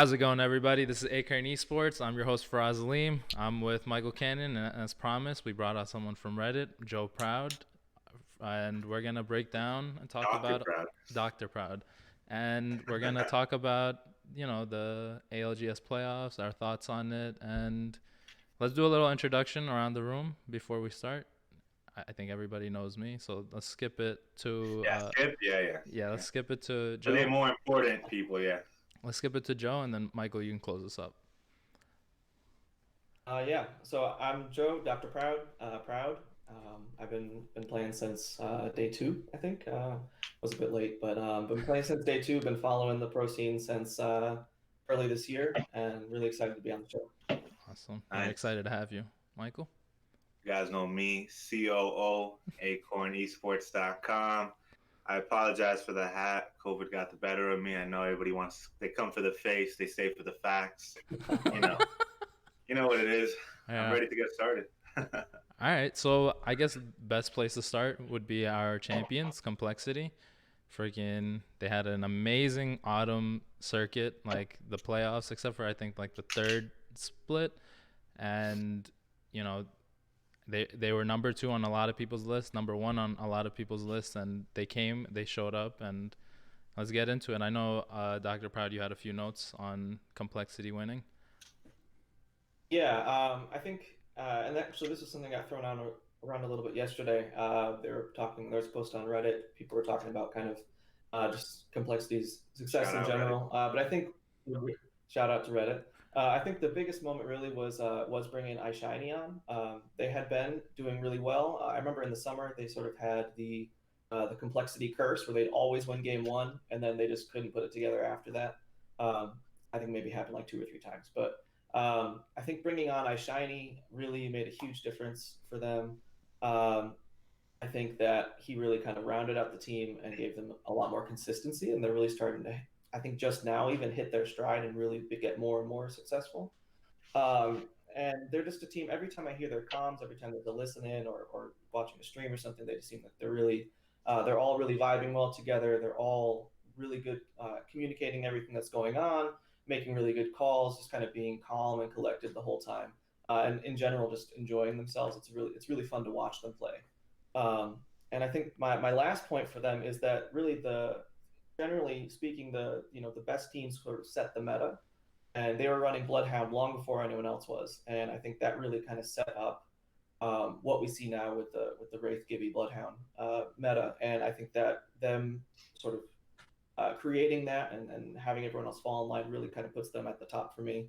How's it going, everybody? This is Acorn Esports. I'm your host, Faraz Aleem. I'm with Michael Cannon, and as promised, we brought out someone from Reddit, Joe Proud, and we're gonna break down and talk Dr. about Proud. Dr. Proud, and we're gonna talk about the ALGS playoffs, our thoughts on it, and let's do a little introduction around the room before we start. I think everybody knows me, so let's skip it to Yeah, Skip. Yeah. yeah, let's skip it to For the Joe. more important people, yeah. Let's skip it to Joe, and then Michael, you can close us up. Yeah, so I'm Joe, Dr. Proud. I've been playing since day two, I think. Was a bit late, but been playing since day two. Been following the pro scene since early this year, and really excited to be on the show. Awesome. We're Nice. excited to have you, Michael. You guys know me, COO, acornesports.com. I apologize for the hat. COVID got the better of me. I know everybody wants, they come for the face, they stay for the facts. You know, you know what it is. I'm Yeah. ready to get started. All right. So I guess best place to start would be our champions, Complexity. Freaking, they had an amazing autumn circuit, like the playoffs, except for I think like the third split, and you know they were number two on a lot of people's list, number one on a lot of people's lists, and they showed up, and let's get into it. I know, Dr. Proud, you had a few notes on Complexity winning. Yeah, I think, and actually this was something that got thrown on around a little bit yesterday. There was a post on Reddit. People were talking about kind of just Complexity's success Shout in out general. But I think shout out to Reddit. I think the biggest moment really was bringing iShiny on. They had been doing really well. I remember in the summer they sort of had the Complexity curse where they'd always win game one and then they just couldn't put it together after that. Um, I think maybe happened like two or three times, but I think bringing on iShiny really made a huge difference for them. Um, I think that he really kind of rounded out the team and gave them a lot more consistency, and they're really starting to, I think, just now even hit their stride and really get more and more successful. And they're just a team. Every time I hear their comms, every time there's a listen in or watching a stream or something, they just seem like they're all really vibing well together. They're all really good communicating everything that's going on, making really good calls, just kind of being calm and collected the whole time, and in general, just enjoying themselves. It's really fun to watch them play. Um, and I think my last point for them is that really the generally speaking the best teams sort of set the meta, and they were running Bloodhound long before anyone else was, and I think that really kind of set up what we see now with the Wraith Gibby Bloodhound meta, and I think that them sort of creating that and having everyone else fall in line really kind of puts them at the top for me,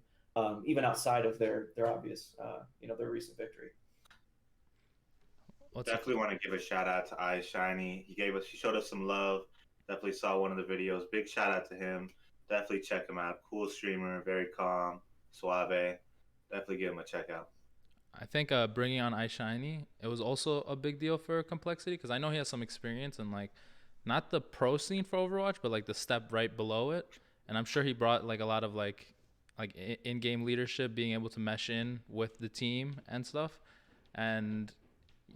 even outside of their obvious their recent victory. Definitely want to give a shout out to iShiny. He showed us some love. Definitely saw one of the videos. Big shout out to him. Definitely check him out. Cool streamer, very calm, suave. Definitely give him a check out. I think bringing on iShiny, it was also a big deal for Complexity because I know he has some experience in like not the pro scene for Overwatch, but like the step right below it. And I'm sure he brought like a lot of like in-game leadership, being able to mesh in with the team and stuff. And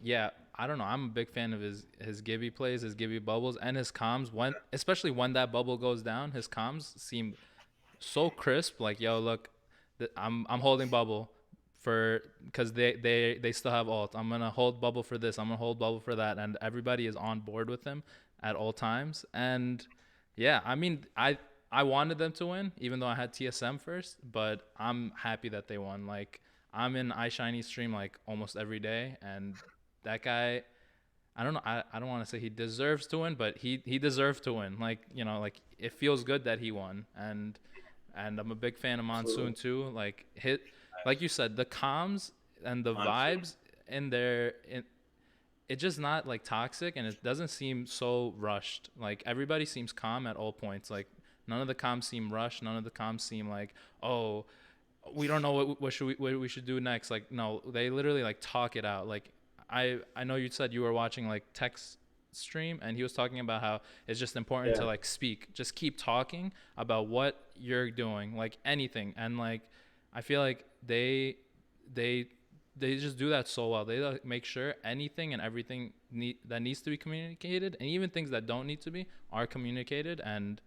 yeah, I don't know. I'm a big fan of his Gibby plays, his Gibby bubbles, and his comms. When especially when that bubble goes down, his comms seem so crisp. Like, yo, look, I'm holding bubble for because they still have ult. I'm gonna hold bubble for this. I'm gonna hold bubble for that, and everybody is on board with him at all times. And yeah, I mean, I wanted them to win, even though I had TSM first, but I'm happy that they won. Like, I'm in iShiny stream like almost every day, and that guy, I don't know. I don't want to say he deserves to win, but he deserved to win. Like, like it feels good that he won, and I'm a big fan of Monsoon Absolutely. too. Like you said, the comms and the Monsoon. vibes in there, it's just not like toxic, and it doesn't seem so rushed. Like everybody seems calm at all points. Like none of the comms seem rushed. None of the comms seem like, oh, we don't know what we should do next. Like no, they literally like talk it out. Like I know you said you were watching like Tech's stream, and he was talking about how it's just important to Yeah. like speak, just keep talking about what you're doing, like anything. And like I feel like they they just do that so well. They like make sure anything and everything that needs to be communicated, and even things that don't need to be, are communicated. And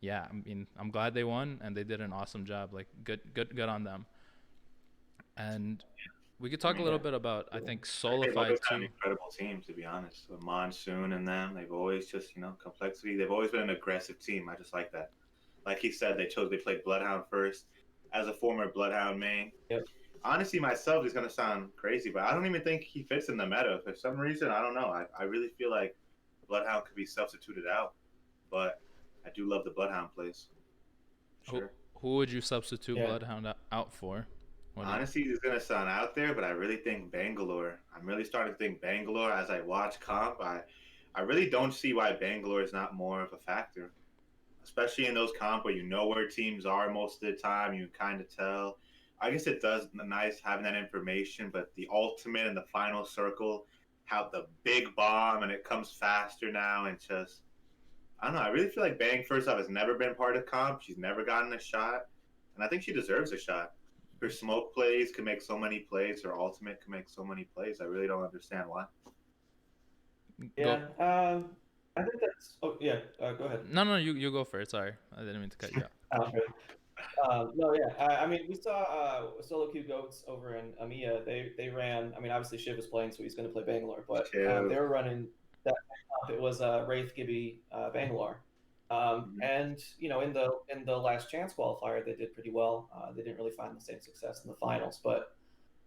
yeah, I mean, I'm glad they won and they did an awesome job. Like, good on them. And we could I talk a mean, little bit about, I think, they've always Solified had an too. incredible team, to be honest. With Monsoon and them, they've always just, complexity. They've always been an aggressive team. I just like that. Like he said, they played Bloodhound first. As a former Bloodhound main, Yep. honestly, myself is going to sound crazy, but I don't even think he fits in the meta. For some reason, I don't know. I really feel like Bloodhound could be substituted out, but I do love the Bloodhound plays. Who Sure. who would you substitute Yeah. Bloodhound out for? What do you? Honestly, it's gonna sound out there, but I really think Bangalore. I'm really starting to think Bangalore as I watch comp. I really don't see why Bangalore is not more of a factor, especially in those comp where you know where teams are most of the time. You kind of tell. I guess it does nice having that information, but the ultimate and the final circle, how the big bomb and it comes faster now, and just I don't know. I really feel like Bang first off has never been part of comp. She's never gotten a shot, and I think she deserves a shot. Her smoke plays can make so many plays. Her ultimate can make so many plays. I really don't understand why. Go. Yeah. I think that's. Oh yeah. Go ahead. No, you go first. Sorry, I didn't mean to cut you off. Alfred. No, yeah. I mean, we saw solo queue goats over in EMEA. They ran. I mean, obviously Shiv was playing, so he's going to play Bangalore. But Chill. they were running that. It was Wraith, Gibby, Bangalore. And in the last chance qualifier, they did pretty well. They didn't really find the same success in the finals, but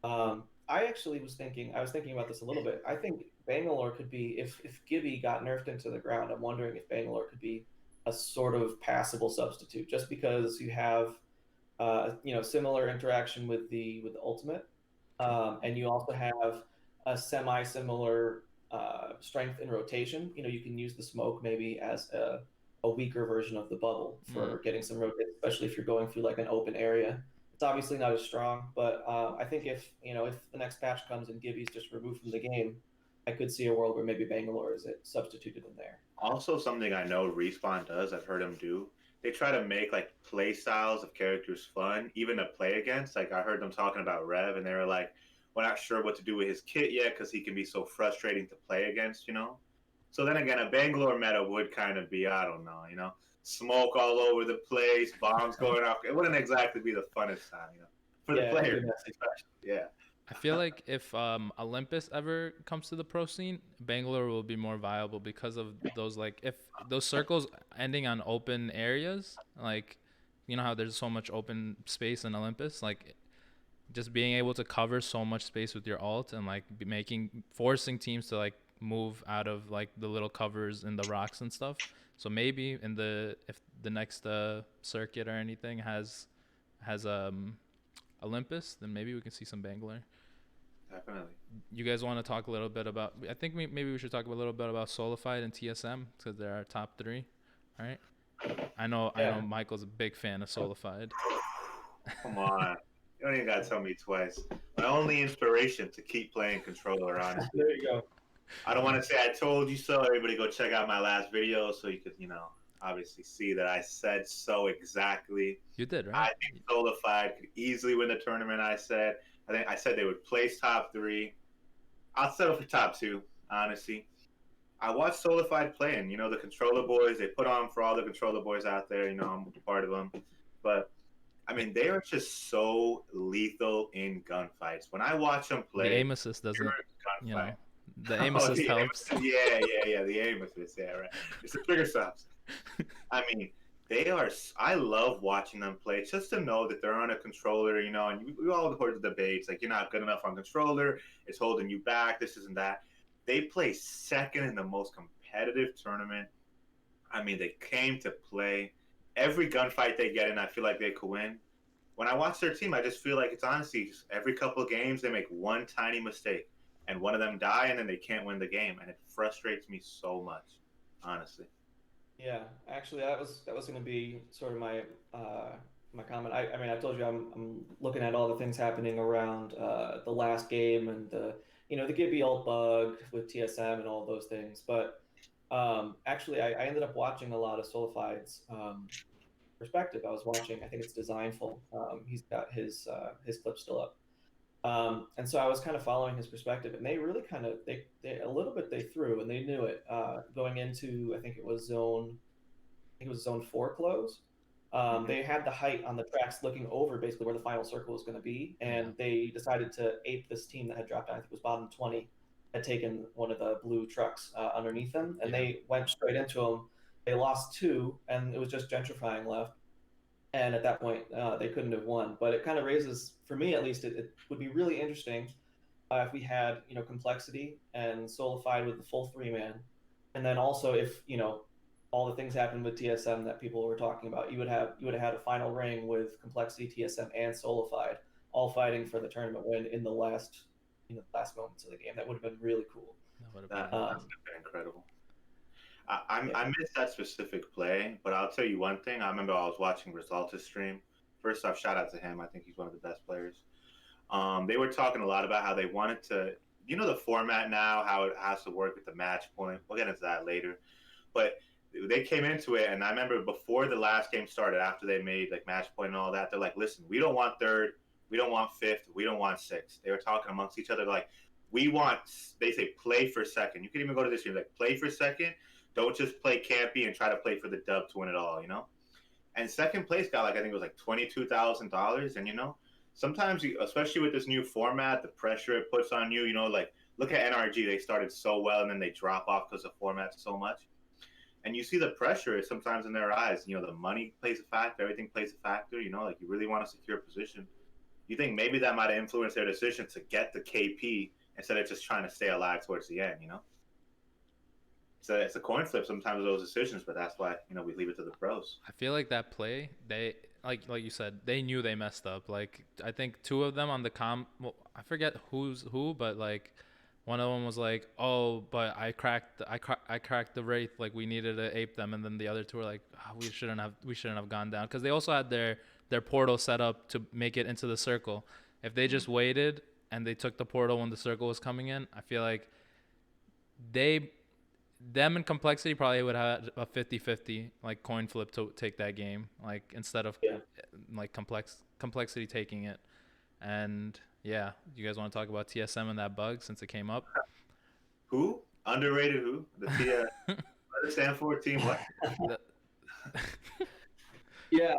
I actually was thinking. I was thinking about this a little bit. I think Bangalore could be if Gibby got nerfed into the ground. I'm wondering if Bangalore could be a sort of passable substitute, just because you have similar interaction with the ultimate, and you also have a semi-similar strength in rotation. You can use the smoke maybe as a weaker version of the bubble Mm. for getting some rotation, especially if you're going through like an open area. It's obviously not as strong, but I think if the next patch comes and Gibby's just removed from the game, I could see a world where maybe Bangalore is substituted in there. Also, something I know Respawn does, I've heard them do, they try to make like play styles of characters fun, even to play against. Like I heard them talking about Rev, and they were like, "We're not sure what to do with his kit yet because he can be so frustrating to play against." So then again, a Bangalore meta would kind of be, I don't know, smoke all over the place, bombs going off. It wouldn't exactly be the funnest time, for the Yeah, players, especially. Yeah. I feel like if Olympus ever comes to the pro scene, Bangalore will be more viable because of those, like, if those circles ending on open areas, like, you know how there's so much open space in Olympus, like just being able to cover so much space with your alt and like forcing teams to like move out of like the little covers in the rocks and stuff. So maybe if the next circuit or anything has Olympus, then maybe we can see some Bangalore. Definitely. You guys want to talk a little bit about? I think maybe we should talk a little bit about Solified and TSM because they're our top three. All right. I know yeah. Michael's a big fan of Solified. Come on. You don't even got to tell me twice. My only inspiration to keep playing controller, honestly. There you go. I don't want to say I told you so. Everybody go check out my last video so you could, obviously see that I said so exactly. You did, right? I think Solified could easily win the tournament, I said. I think I said they would place top 3. I'll settle for top 2, honestly. I watched Solified playing, the controller boys. They put on for all the controller boys out there. I'm part of them. But, I mean, they are just so lethal in gunfights. When I watch them play, the aim assist doesn't, gunfight. the aim assist helps. Yeah, the aim assist. Yeah, right. It's the trigger stops. I mean, I love watching them play just to know that they're on a controller, and we all heard the debates, like, you're not good enough on controller, it's holding you back, this isn't that. They play second in the most competitive tournament. I mean, they came to play. Every gunfight they get in, I feel like they could win. When I watch their team, I just feel like it's honestly just every couple of games they make one tiny mistake, and one of them die, and then they can't win the game, and it frustrates me so much, honestly. Yeah, actually, that was going to be sort of my comment. I mean, I told you I'm looking at all the things happening around the last game and the Gibby ult bug with TSM and all those things. But actually, I ended up watching a lot of Solified's perspective. I was watching. I think it's Designful. He's got his clip still up. And so I was kind of following his perspective, and they really kind of they a little bit they threw, and they knew it going into I think it was zone think it was zone 4 close. They had the height on the tracks looking over basically where the final circle was going to be, and Yeah. they decided to ape this team that had dropped down. I think it was bottom 20, had taken one of the blue trucks underneath them, and Yeah. they went straight into them. They lost two, and it was just gentrifying left. And at that point, they couldn't have won. But it kind of raises, for me at least, it would be really interesting if we had complexity and solidified with the full 3-man, and then also if all the things happened with TSM that people were talking about, you would have had a final ring with complexity, TSM, and solidified all fighting for the tournament win in the last moments of the game. That would have been really cool. That would have been That's amazing. been incredible. I Yeah, I missed that specific play, but I'll tell you one thing. I remember I was watching Resulta's stream. First off, shout out to him. I think he's one of the best players. They were talking a lot about how they wanted to, the format now, how it has to work with the match point. We'll get into that later. But they came into it, and I remember before the last game started, after they made like match point and all that, they're like, listen, we don't want third, we don't want fifth, we don't want sixth. They were talking amongst each other like, we want, they say, play for second. You can even go to this stream, like, play for second. Don't just play campy and try to play for the dub to win it all. And second place got like, I think it was like $22,000. And sometimes, especially with this new format, the pressure it puts on you, like look at NRG. They started so well and then they drop off because the format so much. And you see the pressure sometimes in their eyes. The money plays a factor, everything plays a factor. Like you really want to secure a position. You think maybe that might have influenced their decision to get the KP instead of just trying to stay alive towards the end. So it's a coin flip sometimes of those decisions, but that's why we leave it to the pros. I feel like that play, they like you said, they knew they messed up. Like I think two of them on the well, I forget who's who, but like one of them was like, "Oh, but I cracked the wraith. Like we needed to ape them," and then the other two were like, oh, we shouldn't have gone down," because they also had their portal set up to make it into the circle. If they just waited and they took the portal when the circle was coming in, I feel like they them and complexity probably would have a 50-50 like coin flip to take that game, like instead of yeah. like complexity taking it. And yeah, you guys want to talk about TSM and that bug since it came up? Who underrated? Who the T? What does it stand for? Team what? The- Yeah,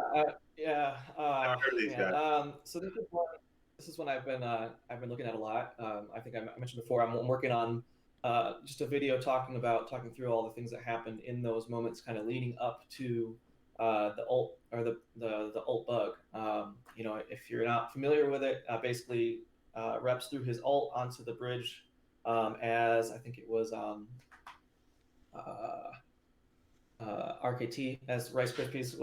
yeah. Never heard of these Man. guys. So this is one I've been looking at a lot. I think I mentioned before. I'm working on just a video talking through all the things that happened in those moments, kind of leading up to the ult or the ult bug. If you're not familiar with it, basically Reps threw his ult onto the bridge as I think it was uh, RKT as Rice Krispies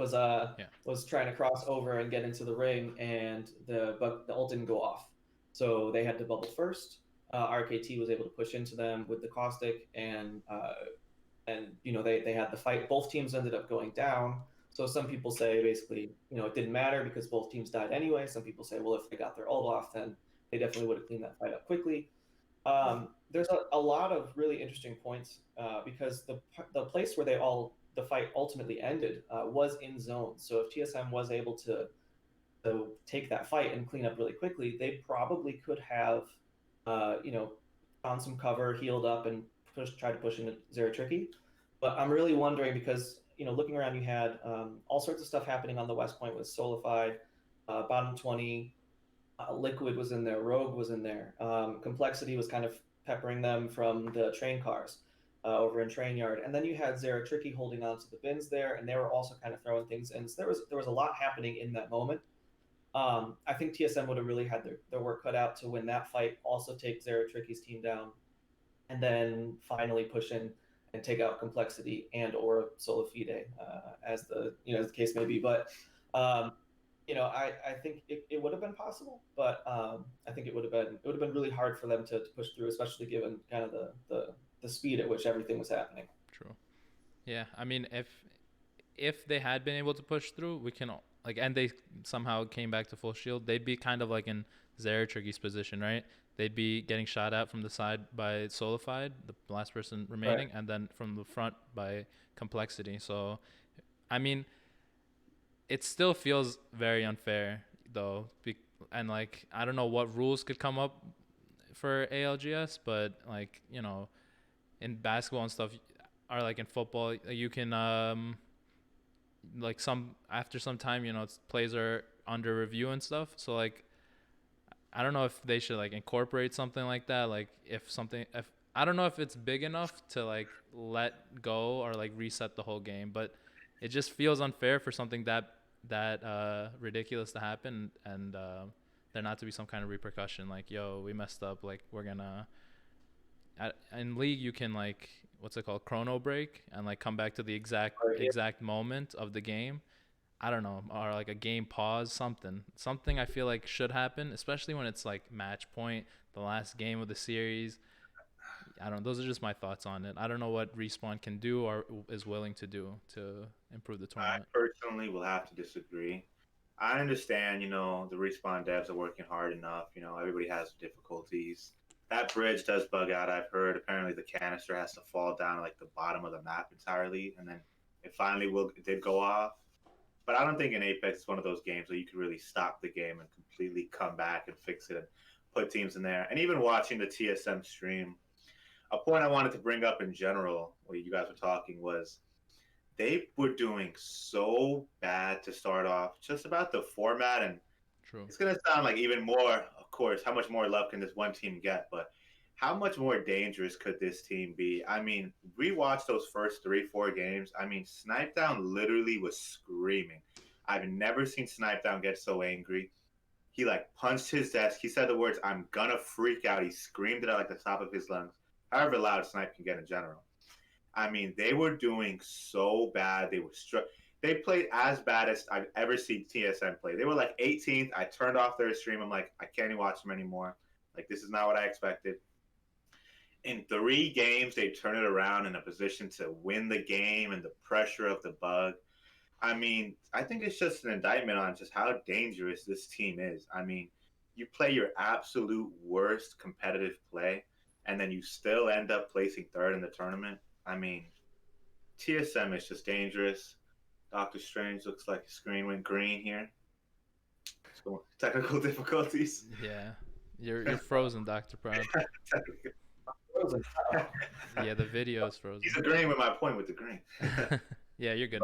yeah, was trying to cross over and get into the ring, and the ult didn't go off, so they had to bubble first. RKT was able to push into them with the caustic, and they had the fight. Both teams ended up going down. So some people say basically it didn't matter because both teams died anyway. Some people say, well, if they got their ult off, then they definitely would have cleaned that fight up quickly. There's a lot of really interesting points because the place where the fight ultimately ended was in zone. So if TSM was able to take that fight and clean up really quickly, they probably could have found some cover, healed up, and tried to push into Zero Tricky. But I'm really wondering because looking around, you had all sorts of stuff happening on the West Point with Solified, bottom 20. Liquid was in there, Rogue was in there. Complexity was kind of peppering them from the train cars over in Train Yard, and then you had Zara Tricky holding on to the bins there, and they were also kind of throwing things in. So there was a lot happening in that moment. I think TSM would have really had their work cut out to win that fight, also take Zara Tricky's team down, and then finally push in and take out Complexity and or Solifide, as the case may be. But I think it would have been possible, but I think it would have been really hard for them to push through, especially given kind of the speed at which everything was happening. true. Yeah, I mean, if they had been able to push through, we can like, and they somehow came back to full shield, they'd be kind of like in Zeratricky's position, right? They'd be getting shot at from the side by Solified, the last person remaining, Right. and then from the front by Complexity. So, I mean, it still feels very unfair though, and like I don't know what rules could come up for ALGS, but like in basketball and stuff, or like in football, you can like some after some time, plays are under review and stuff. So like I don't know if they should like incorporate something like that. Like if I don't know if it's big enough to like let go or like reset the whole game, but it just feels unfair for something that ridiculous to happen, and there not to be some kind of repercussion. Like, yo, we messed up. Like we're gonna in league you can like what's it called, chrono break, and like come back to the exact moment of the game. I don't know, or like a game pause, something I feel like should happen, especially when it's like match point, the last game of the series. I don't know. Those are just my thoughts on it. I don't know what Respawn can do or is willing to do to improve the I tournament. personally will have to disagree. I understand, the Respawn devs are working hard enough. Everybody has difficulties. That bridge does bug out, I've heard. Apparently, the canister has to fall down to, like, the bottom of the map entirely, and then it did go off. But I don't think in Apex it's one of those games where you can really stop the game and completely come back and fix it and put teams in there. And even watching the TSM stream, a point I wanted to bring up in general, while you guys were talking, was they were doing so bad to start off, just about the format. And True. it's going to sound like even more, of course, how much more love can this one team get? But how much more dangerous could this team be? I mean, we watched those first 3-4 games. I mean, Snipedown literally was screaming. I've never seen Snipedown get so angry. He like punched his desk. He said the words, "I'm gonna freak out." He screamed it at like the top of his lungs. However loud Snipe can get in general. I mean, they were doing so bad. They played as bad as I've ever seen TSM play. They were like 18th. I turned off their stream. I'm like, I can't even watch them anymore. Like, this is not what I expected. In 3 games, they turn it around in a position to win the game and the pressure of the bug. I mean, I think it's just an indictment on just how dangerous this team is. I mean, you play your absolute worst competitive play, and then you still end up placing third in the tournament. I mean, TSM is just dangerous. Doctor Strange looks like his screen went green here. So technical difficulties. Yeah, you're frozen, Dr. Proud. Frozen. Yeah, the video is frozen. He's agreeing with my point with the green. Yeah, you're good.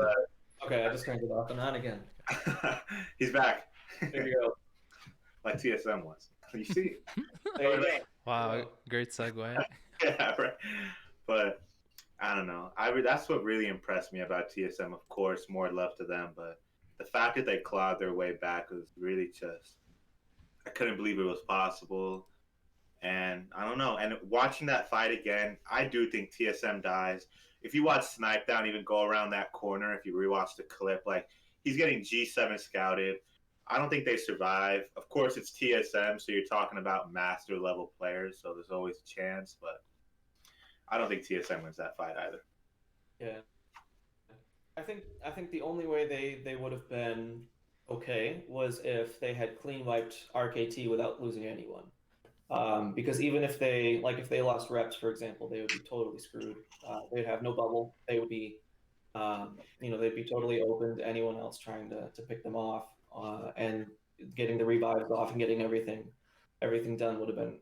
Okay, I just turned it off and on again. He's back. There you go. Like TSM was. You see? There you go. Wow, great segue. Yeah, right. But I don't know. That's what really impressed me about TSM. Of course, more love to them, but the fact that they clawed their way back was really just. I couldn't believe it was possible, and I don't know. And watching that fight again, I do think TSM dies. If you watch Snipedown even go around that corner, if you rewatch the clip, like he's getting G7 scouted. I don't think they survive. Of course, it's TSM, so you're talking about master level players, so there's always a chance, but I don't think TSM wins that fight either. Yeah. I think the only way they would have been okay was if they had clean wiped RKT without losing anyone. Because even if they lost reps, for example, they would be totally screwed. They'd have no bubble. They would be, they'd be totally open to anyone else trying to pick them off. And getting the revives off and getting everything done would have been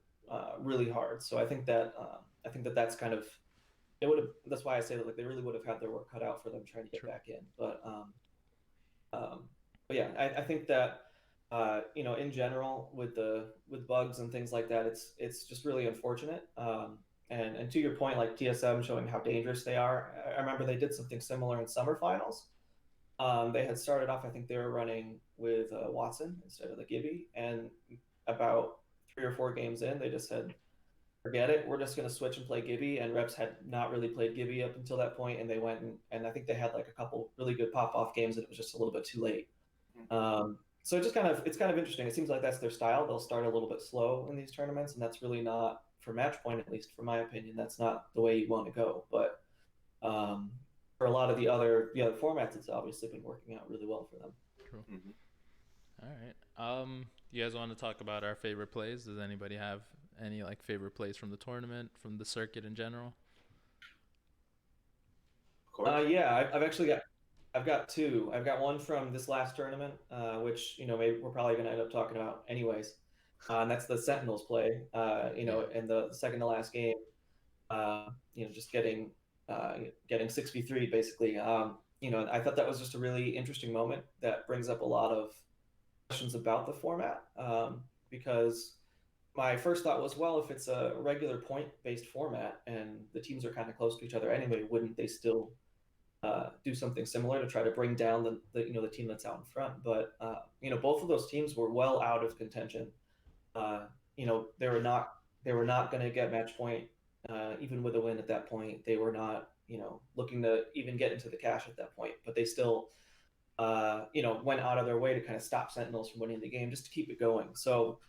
really hard. So I think that that's kind of it would have. That's why I say that like they really would have had their work cut out for them trying to get True. back in. But yeah, I think that in general with bugs and things like that, it's just really unfortunate. And to your point, like TSM showing how dangerous they are. I remember they did something similar in summer finals. They had started off, I think they were running with Watson instead of the Gibby, and about 3 or 4 games in, they just said, "Forget it, we're just going to switch and play Gibby." And reps had not really played Gibby up until that point, and they went and I think they had like a couple really good pop off games, and it was just a little bit too late. So it's kind of interesting. It seems like that's their style. They'll start a little bit slow in these tournaments, and that's really not for match point, at least from my opinion. That's not the way you want to go. But um, for a lot of the other formats, it's obviously been working out really well for them. True. Mm-hmm. All right. You guys want to talk about our favorite plays? Does anybody have any like favorite plays from the tournament, from the circuit in general? Of course. Yeah, I've got two. I've got one from this last tournament, which maybe we're probably going to end up talking about anyways, and that's the Sentinels play. In the second to last game, just getting 6v3 basically. I thought that was just a really interesting moment that brings up a lot of questions about the format, because my first thought was, well, if it's a regular point-based format and the teams are kind of close to each other anyway, wouldn't they still do something similar to try to bring down the team that's out in front? But both of those teams were well out of contention. They were not going to get match point, even with a win at that point. They were not looking to even get into the cash at that point, but they still went out of their way to kind of stop Sentinels from winning the game just to keep it going. So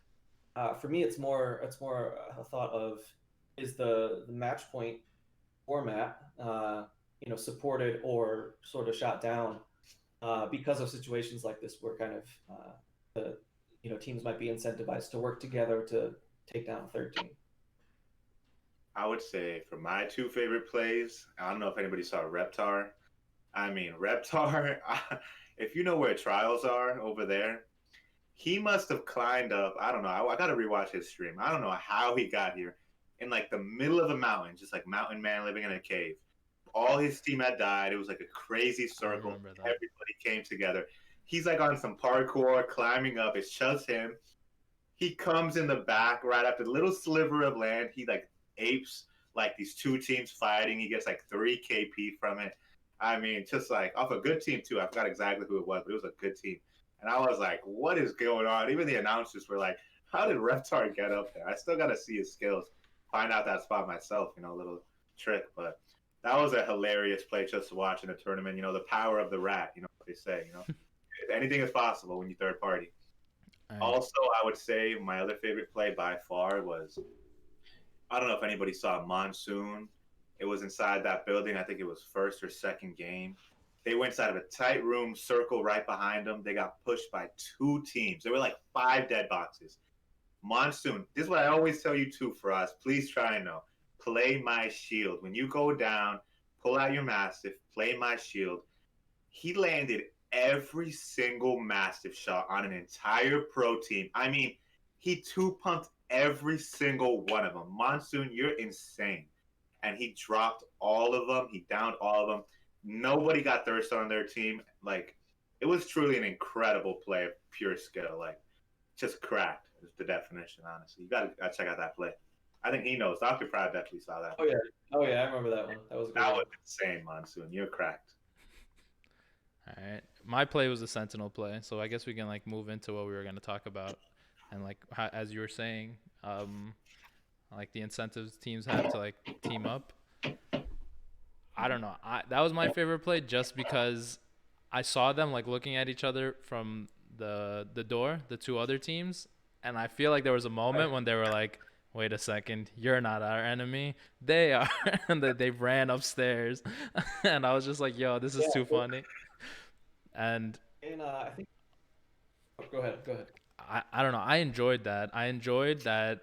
for me, it's more a thought of, is the match point format supported or sort of shot down because of situations like this where kind of the teams might be incentivized to work together to take down a third team. I would say for my two favorite plays, I don't know if anybody saw Reptar. I mean, Reptar, if you know where trials are over there, he must have climbed up. I don't know. I got to rewatch his stream. I don't know how he got here in like the middle of a mountain, just like mountain man living in a cave. All his team had died. It was like a crazy I circle. remember that. Everybody came together. He's like on some parkour, climbing up. It's just him. He comes in the back right after the little sliver of land. He like apes like these two teams fighting. He gets like 3 KP from it. I mean, just like off a good team too. I forgot exactly who it was, but it was a good team. And I was like, what is going on? Even the announcers were like, how did Reptar get up there? I still got to see his skills, find out that spot myself, a little trick. But that was a hilarious play just to watch in a tournament. The power of the rat, what they say, anything is possible when you third party. All right. Also, I would say my other favorite play by far was, I don't know if anybody saw Monsoon. It was inside that building. I think it was first or second game. They went inside of a tight room, circle right behind them. They got pushed by 2 teams. There were like 5 dead boxes. Monsoon, this is what I always tell you too for us. Please try and know. Play my shield. When you go down, pull out your Mastiff, play my shield. He landed every single Mastiff shot on an entire pro team. I mean, he 2-pumped every single one of them. Monsoon, you're insane. And he dropped all of them. He downed all of them. Nobody got thirst on their team. Like, it was truly an incredible play of pure skill. Like, just cracked is the definition, honestly. You gotta check out that play. I think he knows. Dr. Pride definitely saw that. Oh yeah, I remember that one. That was a good That one. was insane, Monsoon. You're cracked. All right. My play was a Sentinel play, so I guess we can like move into what we were going to talk about, and like how, as you were saying, like the incentives teams have to like team up. I don't know. That was my favorite play just because I saw them like looking at each other from the door, the 2 other teams, and I feel like there was a moment when they were like, "Wait a second, you're not our enemy. They are," and they ran upstairs, and I was just like, "Yo, this is Yeah, too funny." And and I think. Oh, go ahead. Go ahead. I don't know. I enjoyed that. I enjoyed that.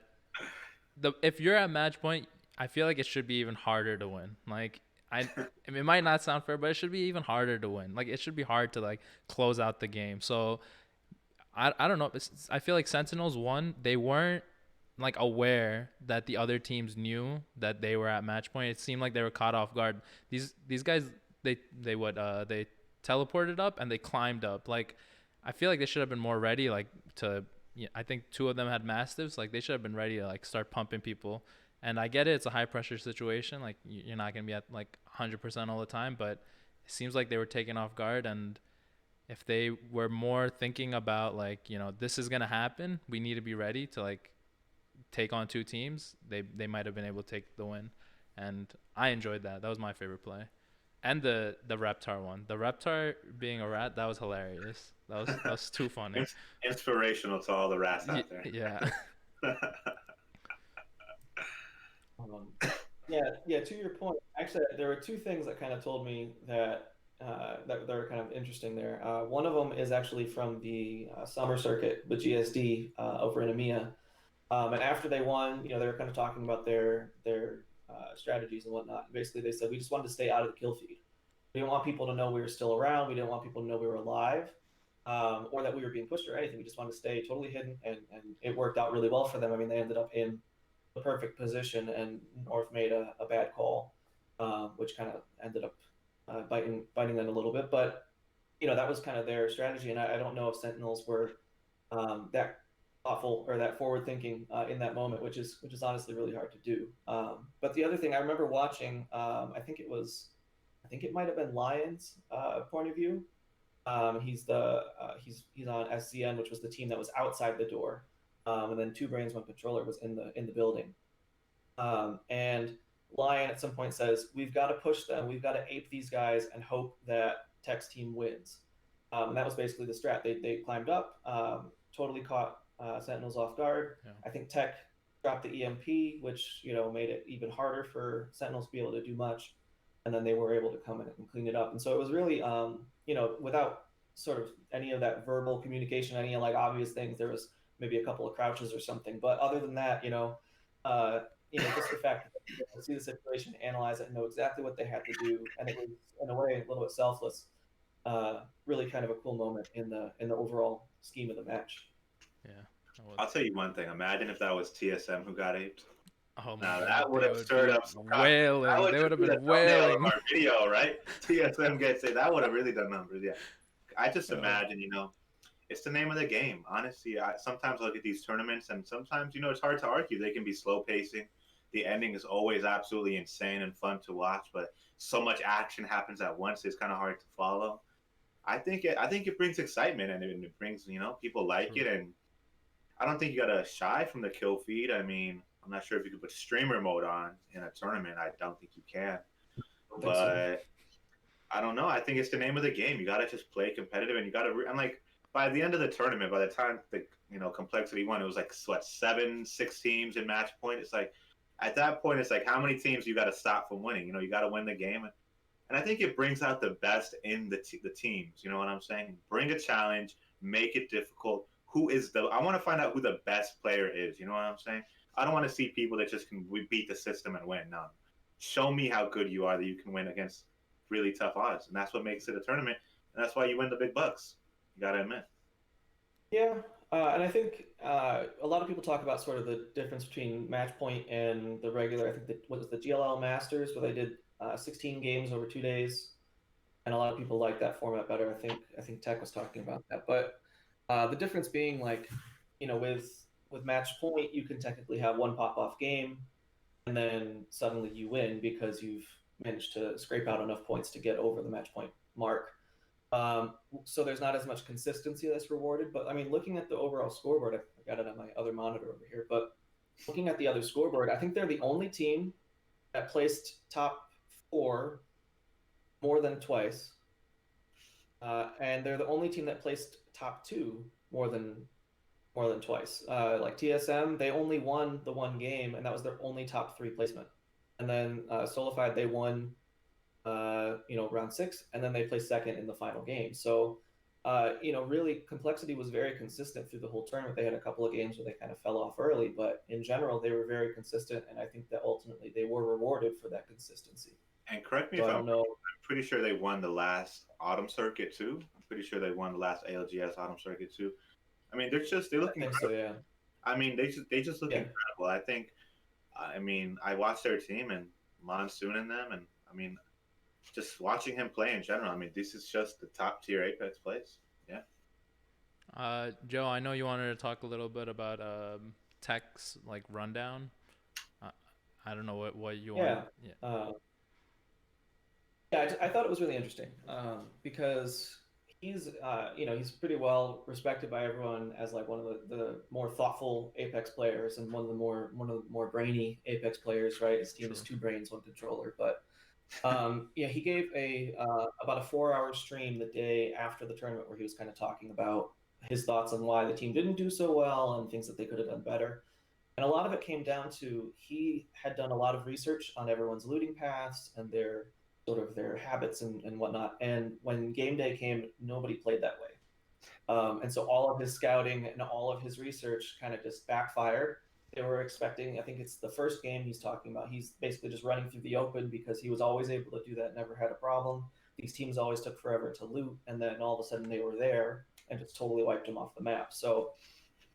If you're at match point, I feel like it should be even harder to win. Like I mean, it might not sound fair, but it should be even harder to win. Like it should be hard to like close out the game. So I don't know. I feel like Sentinels won. They weren't like aware that the other teams knew that they were at match point. It seemed like they were caught off guard. These guys they teleported up and they climbed up. Like I feel like they should have been more ready. Like to I think 2 of them had Mastiffs. Like they should have been ready to like start pumping people. And I get it. It's a high pressure situation. Like you're not gonna be at like 100% all the time, but it seems like they were taken off guard. And if they were more thinking about like this is gonna happen, we need to be ready to like take on 2 teams, they might have been able to take the win. And I enjoyed that. That was my favorite play. And the Reptar one. The Reptar being a rat, that was hilarious. That was too funny. Inspirational to all the rats out there. Yeah. Um, yeah. To your point, actually, there were 2 things that kind of told me that are kind of interesting there. One of them is actually from the summer circuit with GSD over in EMEA. And after they won, they were kind of talking about their strategies and whatnot. Basically, they said we just wanted to stay out of the kill feed. We didn't want people to know we were still around. We didn't want people to know we were alive, or that we were being pushed or anything. We just wanted to stay totally hidden, and it worked out really well for them. I mean, they ended up in the perfect position, and North made a bad call, which kind of ended up biting them a little bit. But that was kind of their strategy, and I don't know if Sentinels were that thoughtful or that forward thinking in that moment, which is honestly really hard to do. But the other thing I remember watching, I think it might have been Lions' point of view. He's on SCN, which was the team that was outside the door, and then Two Brains One Controller was in the building. And Lion at some point says, "We've got to push them. We've got to ape these guys and hope that Tech's team wins." And that was basically the strat. They climbed up, totally caught Sentinels off guard. Yeah. I think Tech dropped the EMP, which made it even harder for Sentinels to be able to do much. And then they were able to come in and clean it up. And so it was really, without sort of any of that verbal communication, any like obvious things, there was maybe a couple of crouches or something. But other than that, just the fact that they see the situation, analyze it, and know exactly what they had to do, and it was in a way a little bit selfless. Really kind of a cool moment in the overall scheme of the match. Yeah. I'll tell you one thing. Imagine if that was TSM who got aped. Oh my Now God, that would have stirred up some wailing. They would have been wailing. Our video, right? TSM gets it. That would have really done numbers. Yeah. I just imagine, it's the name of the game. Honestly, I sometimes look at these tournaments, and sometimes, it's hard to argue. They can be slow pacing. The ending is always absolutely insane and fun to watch, but so much action happens at once. It's kind of hard to follow. I think it brings excitement, and it brings, people like it, and I don't think you gotta shy from the kill feed. I mean, I'm not sure if you could put streamer mode on in a tournament. I don't think you can, but I don't know. I think it's the name of the game. You gotta just play competitive, and you gotta. I'm like, by the end of the tournament, by the time the complexity won, it was like what 6 teams in match point. It's like at that point, it's like how many teams you got to stop from winning. You got to win the game, and I think it brings out the best in the teams. You know what I'm saying? Bring a challenge, make it difficult. I want to find out who the best player is. You know what I'm saying? I don't want to see people that just can beat the system and win. No, show me how good you are that you can win against really tough odds, and that's what makes it a tournament, and that's why you win the big bucks. You gotta admit. Yeah, and I think a lot of people talk about sort of the difference between match point and the regular. I think what was the GLL Masters, where they did 16 games over 2 days, and a lot of people like that format better. I think Tech was talking about that, but the difference being like, with match point, you can technically have one pop off game, and then suddenly you win because you've managed to scrape out enough points to get over the match point mark. So there's not as much consistency that's rewarded. But I mean, looking at the overall scoreboard, I got it on my other monitor over here. But looking at the other scoreboard, I think they're the only team that placed top 4 more than twice, and they're the only team that placed top 2 more than twice. Like TSM, they only won the one game, and that was their only top 3 placement. And then Solified, they won round 6, and then they placed second in the final game. So, really, Complexity was very consistent through the whole tournament. They had a couple of games where they kind of fell off early, but in general, they were very consistent, and I think that ultimately they were rewarded for that consistency. And correct me if I'm wrong, I'm pretty sure they won the last Autumn Circuit too. I'm pretty sure they won the last ALGS Autumn Circuit too. I mean, they're looking incredible. So, yeah. I mean, they just look incredible. I think. I mean, I watched their team and Monsoon and them, and I mean, just watching him play in general. I mean, this is just the top tier Apex plays. Yeah. Joe, I know you wanted to talk a little bit about Tech's like rundown. I don't know what you want. I thought it was really interesting because he's he's pretty well respected by everyone as like one of the more thoughtful Apex players and one of the more brainy Apex players, right? His team is 2 brains, 1 controller. But he gave about a 4-hour stream the day after the tournament where he was kind of talking about his thoughts on why the team didn't do so well and things that they could have done better. And a lot of it came down to he had done a lot of research on everyone's looting paths and their habits and whatnot. And when game day came, nobody played that way. And so all of his scouting and all of his research kind of just backfired. They were expecting, I think it's the first game he's talking about, he's basically just running through the open because he was always able to do that, never had a problem. These teams always took forever to loot, and then all of a sudden they were there and just totally wiped him off the map. So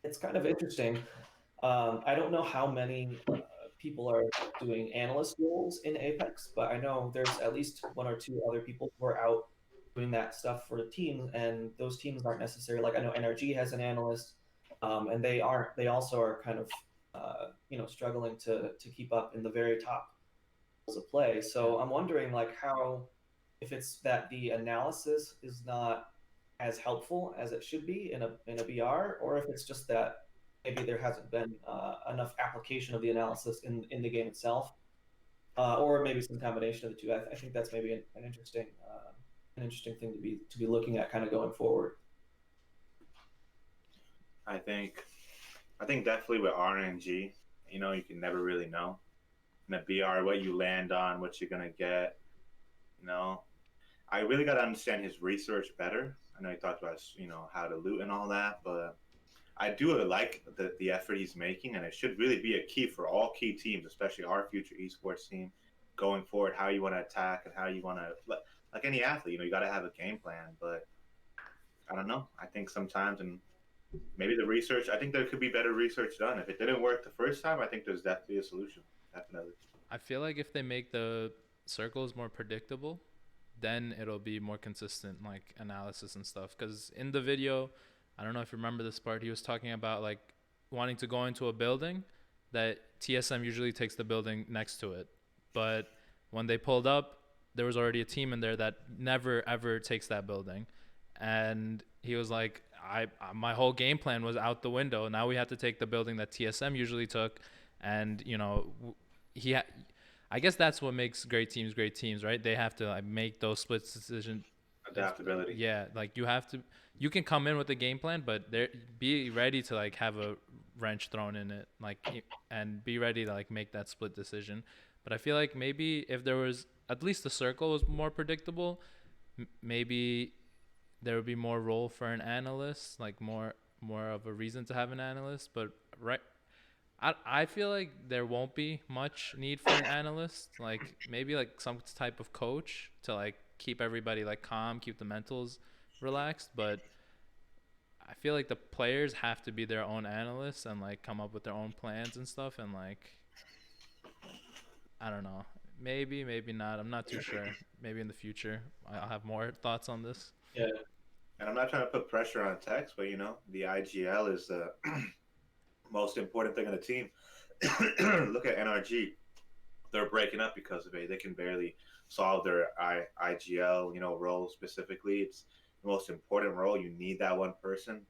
it's kind of interesting. I don't know how many people are doing analyst roles in Apex, but I know there's at least one or two other people who are out doing that stuff for the teams, and those teams aren't necessarily like I know NRG has an analyst, and they aren't. They also are kind of struggling to keep up in the very top of play. Yeah. So I'm wondering like how if it's that the analysis is not as helpful as it should be in a BR, or if it's just that maybe there hasn't been enough application of the analysis in the game itself, or maybe some combination of the two. I think that's maybe an interesting thing to be looking at kind of going forward. I think I think definitely with RNG, you can never really know. In a BR, what you land on, what you're gonna get, you know. I really got to understand his research better. I know he talked about how to loot and all that, but I do like the effort he's making, and it should really be a key for all key teams, especially our future esports team going forward. How you want to attack and how you want to like any athlete, you got to have a game plan. But I don't know. I think sometimes and maybe the research. I think there could be better research done. If it didn't work the first time, I think there's definitely a solution. Definitely. I feel like if they make the circles more predictable, then it'll be more consistent, like analysis and stuff. Because in the video, I don't know if you remember this part, he was talking about like wanting to go into a building that TSM usually takes the building next to it. But when they pulled up, there was already a team in there that never ever takes that building. And he was like, my whole game plan was out the window. Now we have to take the building that TSM usually took. And, he ha- I guess that's what makes great teams, right? They have to like make those split decisions. Adaptability. Yeah, like you can come in with a game plan, but be ready to like have a wrench thrown in it, like, and be ready to like make that split decision. But I feel like maybe if there was at least the circle was more predictable, maybe there would be more role for an analyst, like more of a reason to have an analyst. But right, I feel like there won't be much need for an analyst. Like maybe like some type of coach to like keep everybody like calm, keep the mentals relaxed. But I feel like the players have to be their own analysts and like come up with their own plans and stuff. And like I don't know, maybe not. I'm not too sure. Maybe in the future I'll have more thoughts on this. Yeah, And I'm not trying to put pressure on Tex, but the IGL is the most important thing on the team. Look at NRG; they're breaking up because of it. They can barely solve their IGL, role specifically. It's the most important role. You need that one person.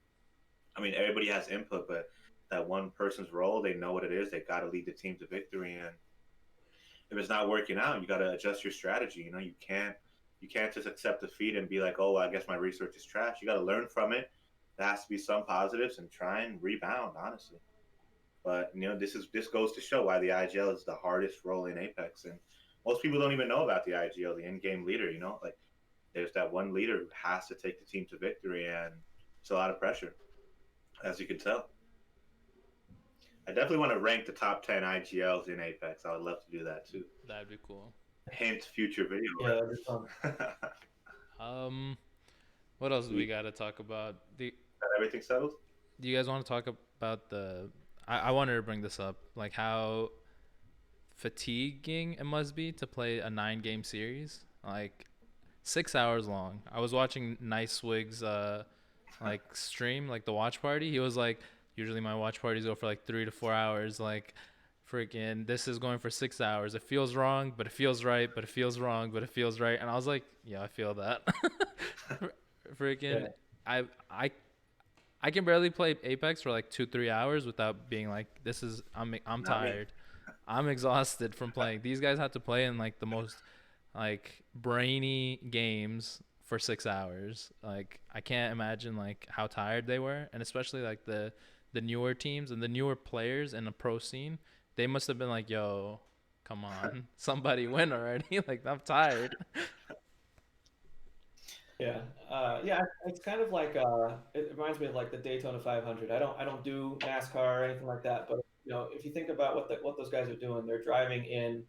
I mean, everybody has input, but that one person's role, they know what it is. They got to lead the team to victory, and if it's not working out, you got to adjust your strategy. You can't just accept defeat and be like, oh, well, I guess my research is trash. You got to learn from it. There has to be some positives and try and rebound, honestly. But this goes to show why the IGL is the hardest role in Apex, and most people don't even know about the IGL, the in-game leader. Like there's that one leader who has to take the team to victory, and it's a lot of pressure, as you can tell. I definitely want to rank the top 10 IGLs in Apex. I would love to do that too. That'd be cool. Hint future video. yeah, that'd be fun. Um, what else do we Sweet. got to talk about? Got everything settled? Do you guys want to talk about the? I wanted to bring this up, like how fatiguing it must be to play a 9 game series, like 6 hours long. I was watching Nice Swig's like stream, like the watch party. He was like, usually my watch parties go for like 3 to 4 hours. Like, freaking, this is going for 6 hours. It feels wrong, but it feels right. But it feels wrong, but it feels right. And I was like, yeah, I feel that. Freaking, Yeah. I I I can barely play Apex for like 2 3 hours without being like, I'm Not me. tired. I'm exhausted from playing. These guys have to play in like the most like brainy games for 6 hours. Like I can't imagine like how tired they were, and especially like the newer teams and the newer players in the pro scene. They must have been like, "Yo, come on, somebody win already!" Like I'm tired. Yeah, yeah. It's kind of like it reminds me of like the Daytona 500. I don't do NASCAR or anything like that, but if you think about what those guys are doing, they're driving in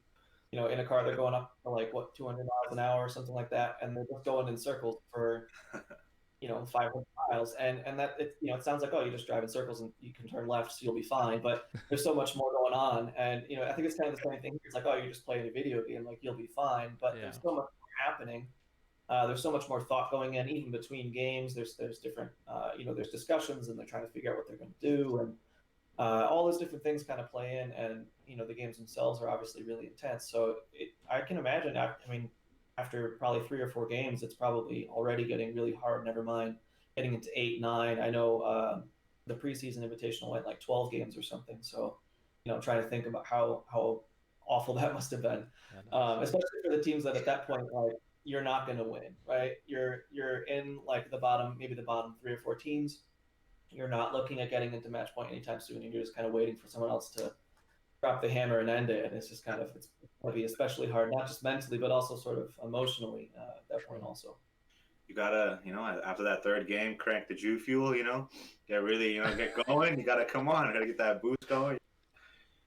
a car, they're going up to like what 200 miles an hour or something like that, and they're just going in circles for 500 miles, and that it sounds like, oh, you just drive in circles and you can turn left, so you'll be fine. But there's so much more going on, and I think it's kind of the same thing here. It's like, oh, you're just playing a video game, like you'll be fine. But Yeah. there's so much more happening. There's so much more thought going in, even between games. There's different, there's discussions, and they're trying to figure out what they're going to do, and all those different things kind of play in. And the games themselves are obviously really intense. So I can imagine. I mean, after probably 3 or 4 games, it's probably already getting really hard. Never mind getting into 8, 9. I know the preseason invitational went like 12 games or something. So trying to think about how awful that must have been, especially for the teams that at that point, like, you're not going to win, right? You're in like maybe the bottom 3 or 4 teams. You're not looking at getting into match point anytime soon, and you're just kind of waiting for someone else to drop the hammer and end it. And it's just kind of, it's going to be especially hard, not just mentally, but also sort of emotionally at that point also. You gotta, after that third game, crank the Jew fuel, get really, get going. You gotta come on, you gotta get that boost going.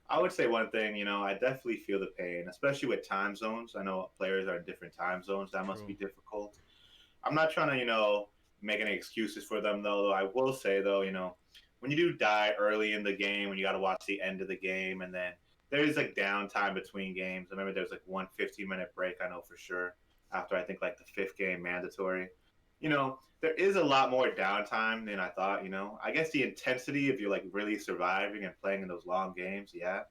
I would say one thing, I definitely feel the pain, especially with time zones. I know players are in different time zones. That must be difficult. I'm not trying to, make any excuses for them, though. I will say, though, when you do die early in the game, when you got to watch the end of the game, and then there's like downtime between games. I remember there's like one 15-minute break, I know for sure, after I think like the 5th game mandatory. There is a lot more downtime than I thought. I guess the intensity of you like really surviving and playing in those long games, yeah.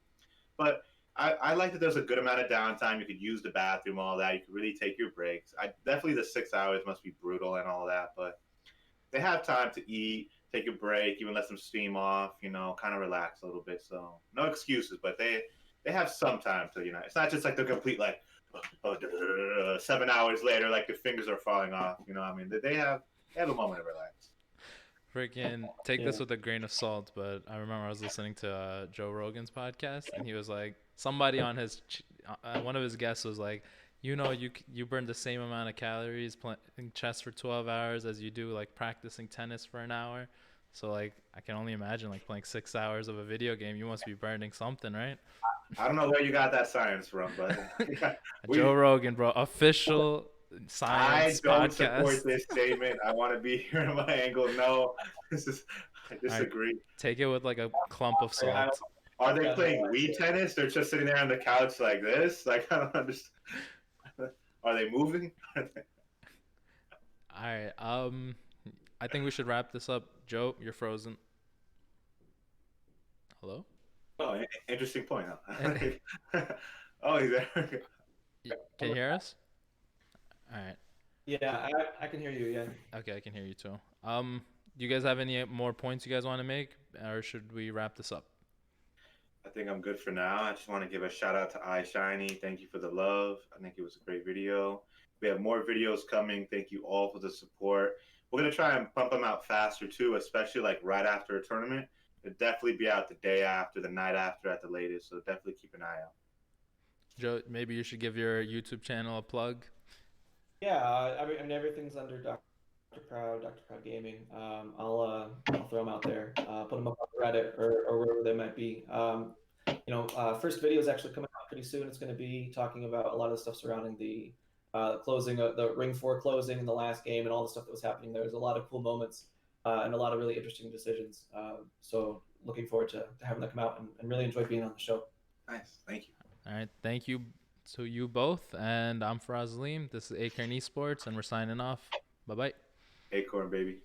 But I like that there's a good amount of downtime. You could use the bathroom, all that. You could really take your breaks. Definitely the 6 hours must be brutal and all that, but they have time to eat, take a break, even let some steam off, kind of relax a little bit. So no excuses, but they have some time to, it's not just like the complete like 7 hours later, like the fingers are falling off. I mean, they have a moment to relax. Freaking take this with a grain of salt, but I remember I was listening to Joe Rogan's podcast, and he was like, somebody on one of his guests was like, you burn the same amount of calories playing chess for 12 hours as you do like practicing tennis for an hour. So like, I can only imagine like playing 6 hours of a video game. You must be burning something, right? I don't know where you got that science from, but Joe Rogan, bro, official science I don't podcast. support this statement. I want to be here in my angle. No, I disagree. Right, take it with like a clump of salt. Are they playing Wii tennis? They're just sitting there on the couch like this. Like, I don't understand. Are they moving? All right. I think we should wrap this up. Joe, you're frozen. Hello? Oh, interesting point. Huh? Oh, he's there. Can you hear us? All right. Yeah, I can hear you. Yeah. Okay, I can hear you too. Do you guys have any more points you guys want to make, or should we wrap this up? I think I'm good for now. I just want to give a shout out to iShiny. Thank you for the love. I think it was a great video. We have more videos coming. Thank you all for the support. We're going to try and pump them out faster too, especially like right after a tournament. It'll definitely be out the day after, the night after at the latest. So definitely keep an eye out. Joe, maybe you should give your YouTube channel a plug. Yeah, I mean everything's under Dr. Proud Gaming. I'll throw them out there. Put them up on Reddit or wherever they might be. First video is actually coming out pretty soon. It's going to be talking about a lot of the stuff surrounding the closing, the Ring 4 closing in the last game, and all the stuff that was happening there. There's a lot of cool moments and a lot of really interesting decisions. So looking forward to having that come out, and really enjoyed being on the show. Nice. Thank you. All right. Thank you to you both. And I'm Faraz Aleem. This is Acorn Esports, and we're signing off. Bye-bye. Acorn, baby.